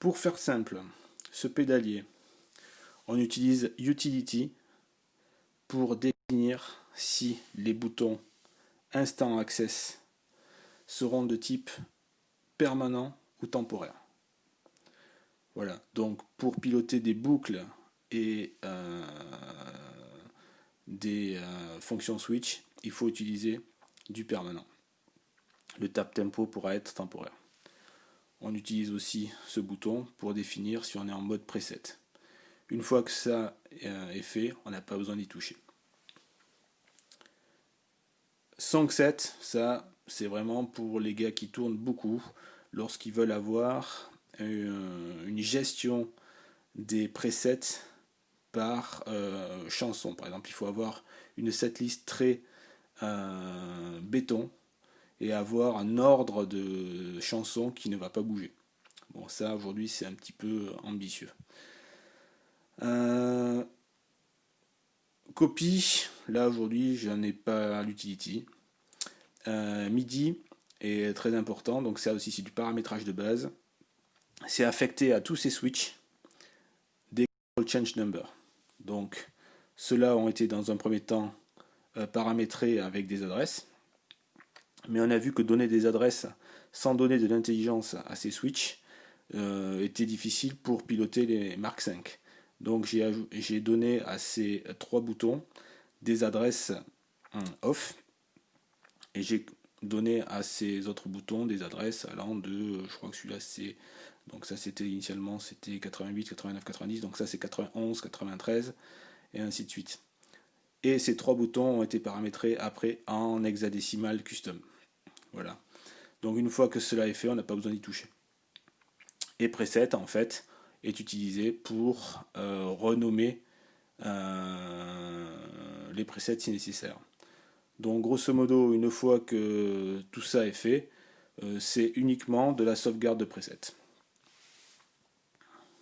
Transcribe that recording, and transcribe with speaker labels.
Speaker 1: Pour faire simple, ce pédalier, on utilise Utility pour définir si les boutons Instant Access seront de type permanent ou temporaire. Voilà, donc pour piloter des boucles et des fonctions switch, il faut utiliser du permanent. Le tap tempo pourra être temporaire. On utilise aussi ce bouton pour définir si on est en mode preset. Une fois que ça est fait, on n'a pas besoin d'y toucher. Song set, ça c'est vraiment pour les gars qui tournent beaucoup lorsqu'ils veulent avoir une gestion des presets par chanson. Par exemple, il faut avoir une setlist très béton et avoir un ordre de chansons qui ne va pas bouger. Bon, ça aujourd'hui c'est un petit peu ambitieux. Copy, là aujourd'hui j'en ai pas l'utility. MIDI est très important, donc ça aussi c'est du paramétrage de base. C'est affecté à tous ces switches des change number. Donc ceux-là ont été dans un premier temps paramétrés avec des adresses, mais on a vu que donner des adresses sans donner de l'intelligence à ces switches était difficile pour piloter les Mark V. Donc j'ai donné à ces trois boutons des adresses off et j'ai donné à ces autres boutons des adresses allant de, je crois que celui-là c'est, donc ça c'était initialement c'était 88, 89, 90, donc ça c'est 91, 93 et ainsi de suite. Et ces trois boutons ont été paramétrés après en hexadécimal custom. Voilà. Donc une fois que cela est fait, on n'a pas besoin d'y toucher. Et preset en fait est utilisé pour renommer les presets si nécessaire. Donc grosso modo, une fois que tout ça est fait, c'est uniquement de la sauvegarde de presets.